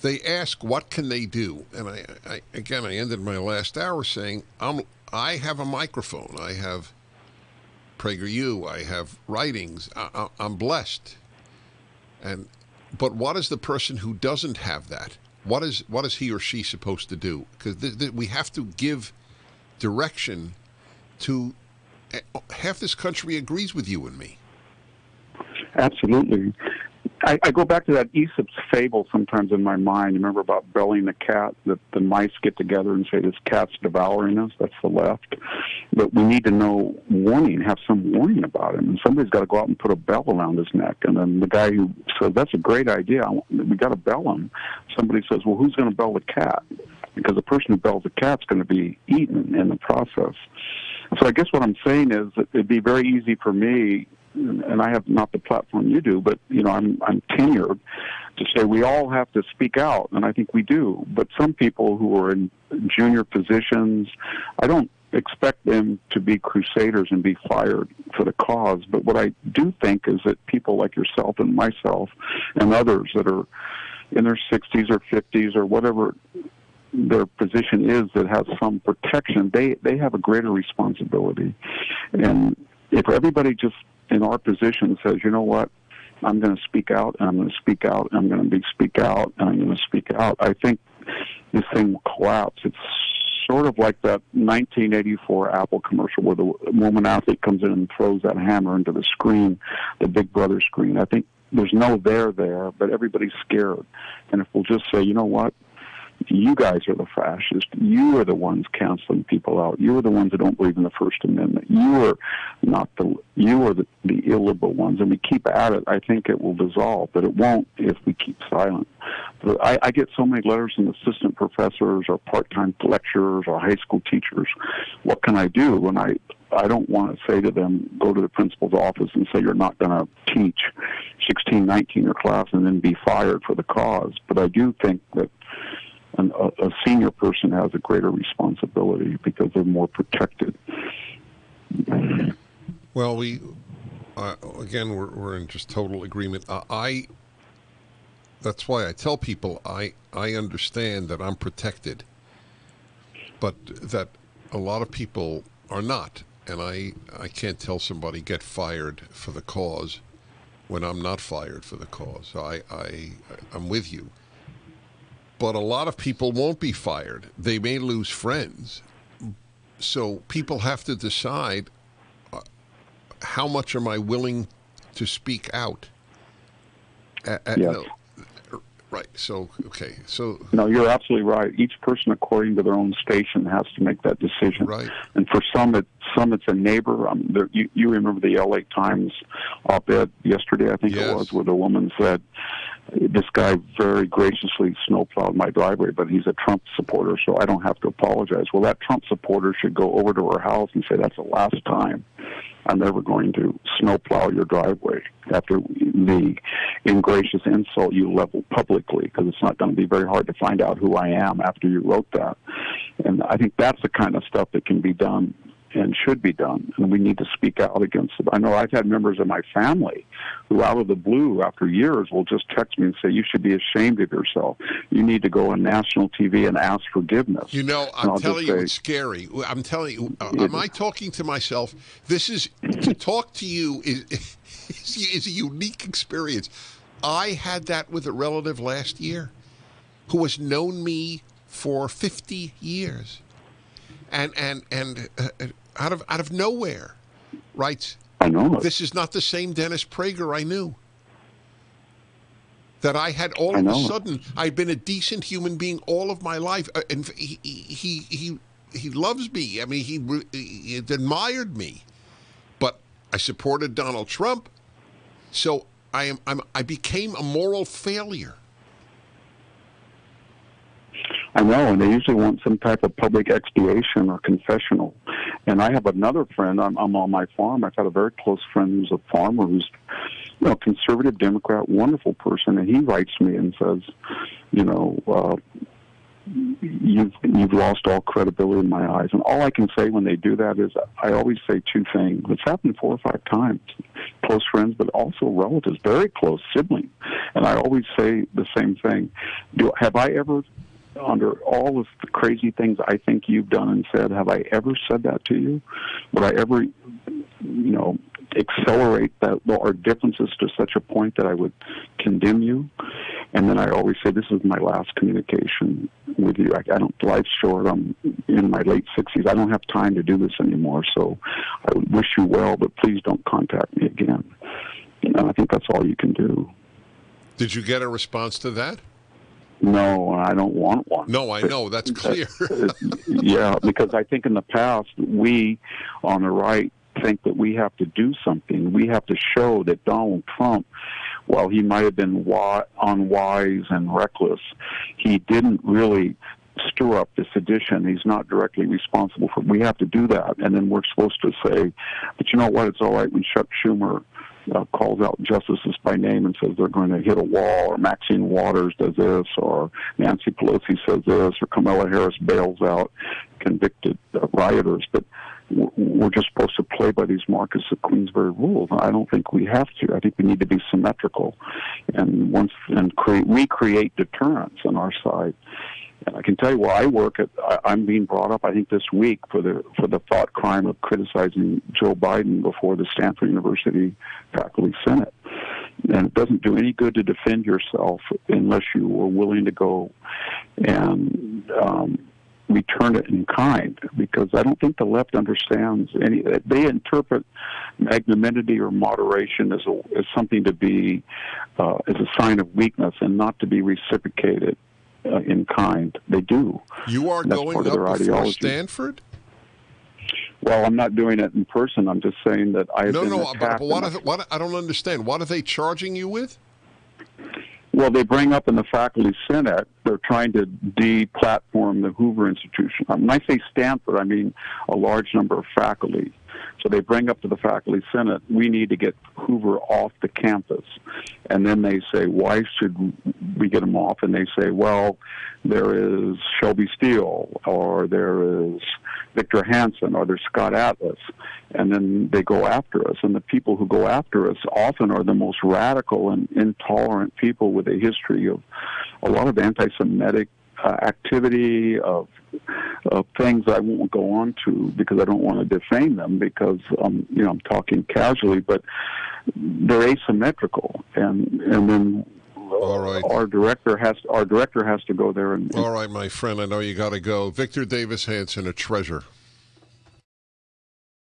they ask what can they do, and I ended my last hour saying I have a microphone, I have PragerU, I have writings, I'm blessed, but what is the person who doesn't have that? What is he or she supposed to do? Because we have to give direction to half this country agrees with you and me. Absolutely. I go back to that Aesop's fable sometimes in my mind. You remember about belling the cat, that the mice get together and say, this cat's devouring us? That's the left. But we need to know warning, have some warning about him. And somebody's got to go out and put a bell around his neck. And then the guy who says, that's a great idea, we got to bell him. Somebody says, well, who's going to bell the cat? Because the person who bells the cat's going to be eaten in the process. So I guess what I'm saying is that it'd be very easy for me, and I have not the platform you do, but I'm tenured to say we all have to speak out, and I think we do. But some people who are in junior positions, I don't expect them to be crusaders and be fired for the cause. But what I do think is that people like yourself and myself and others that are in their 60s or 50s or whatever their position is that has some protection, they have a greater responsibility. And if everybody just in our position says, you know what, I'm going to speak out, and I'm going to speak out, and I'm going to speak out, and I'm going to speak out, I think this thing will collapse. It's sort of like that 1984 Apple commercial where the woman athlete comes in and throws that hammer into the screen, the Big Brother screen. I think there's no there, but everybody's scared. And if we'll just say, you know what, you guys are the fascists. You are the ones canceling people out. You are the ones that don't believe in the First Amendment. You are the illiberal ones. And we keep at it, I think it will dissolve, but it won't if we keep silent. But I get so many letters from assistant professors or part-time lecturers or high school teachers. What can I do? And I don't want to say to them, go to the principal's office and say you're not going to teach 16, 19 class and then be fired for the cause. But I do think that a senior person has a greater responsibility because they're more protected. Well, we're in just total agreement. That's why I tell people I understand that I'm protected, but that a lot of people are not, and I can't tell somebody get fired for the cause when I'm not fired for the cause. So I'm with you. But a lot of people won't be fired. They may lose friends. So people have to decide how much am I willing to speak out? Yes. No, right. So, okay. So no, you're absolutely right. Each person, according to their own station, has to make that decision. Right. And for some it's a neighbor. You remember the L.A. Times op-ed yesterday, I think Yes. it was, where the woman said, this guy very graciously snowplowed my driveway, but he's a Trump supporter, so I don't have to apologize. Well, that Trump supporter should go over to her house and say, that's the last time I'm never going to snowplow your driveway after the ingracious insult you leveled publicly, because it's not going to be very hard to find out who I am after you wrote that. And I think that's the kind of stuff that can be done and should be done, and we need to speak out against it. I know I've had members of my family who, out of the blue, after years, will just text me and say, you should be ashamed of yourself. You need to go on national TV and ask forgiveness. I'm telling you, it's scary. I'm telling you, am I talking to myself? To talk to you is a unique experience. I had that with a relative last year who has known me for 50 years. And out of nowhere, writes, I know. This is not the same Dennis Prager I knew. That I had all of a sudden, I'd been a decent human being all of my life, and he loves me. I mean, he admired me, but I supported Donald Trump, so I became a moral failure. I know, and they usually want some type of public expiation or confessional. And I have another friend. I'm on my farm. I've had a very close friend who's a farmer who's, conservative Democrat, wonderful person, and he writes me and says, you've lost all credibility in my eyes. And all I can say when they do that is I always say two things. It's happened 4 or 5 times. close friends, but also relatives, very close siblings. And I always say the same thing. Have I ever, under all of the crazy things I think you've done and said, have I ever said that to you? Would I ever, accelerate our differences to such a point that I would condemn you? And then I always say, this is my last communication with you. I don't, life's short. I'm in my late 60s. I don't have time to do this anymore. So I wish you well, but please don't contact me again. And I think that's all you can do. Did you get a response to that? No, I don't want one. No, I know. That's clear. Yeah, because I think in the past, we on the right think that we have to do something. We have to show that Donald Trump, while he might have been unwise and reckless, he didn't really stir up the sedition. He's not directly responsible for it. We have to do that. And then we're supposed to say, but you know what, it's all right when Chuck Schumer calls out justices by name and says they're going to hit a wall, or Maxine Waters does this, or Nancy Pelosi says this, or Kamala Harris bails out convicted rioters. But we're just supposed to play by these Marcus of Queensberry rules. I don't think we have to. I think we need to be symmetrical and recreate deterrence on our side. And I can tell you where I work at. I'm being brought up, I think, this week for the thought crime of criticizing Joe Biden before the Stanford University Faculty Senate. And it doesn't do any good to defend yourself unless you are willing to go and return it in kind, because I don't think the left understands any. They interpret magnanimity or moderation as something to be as a sign of weakness and not to be reciprocated in kind. They do. You are going up before Stanford? Well, I'm not doing it in person. I'm just saying that I have been attacked. But what I don't understand. What are they charging you with? Well, they bring up in the faculty senate, they're trying to de-platform the Hoover Institution. When I say Stanford, I mean a large number of faculty. So they bring up to the faculty senate, we need to get Hoover off the campus. And then they say, why should we get him off? And they say, well, there is Shelby Steele, or there is Victor Hanson, or there's Scott Atlas. And then they go after us. And the people who go after us often are the most radical and intolerant people with a history of a lot of anti-Semitic activity, of things I won't go on to because I don't want to defame them, because I'm talking casually, but they're asymmetrical, and then all right. our director has to go there and. All right, my friend, I know you got to go. Victor Davis Hanson, a treasure.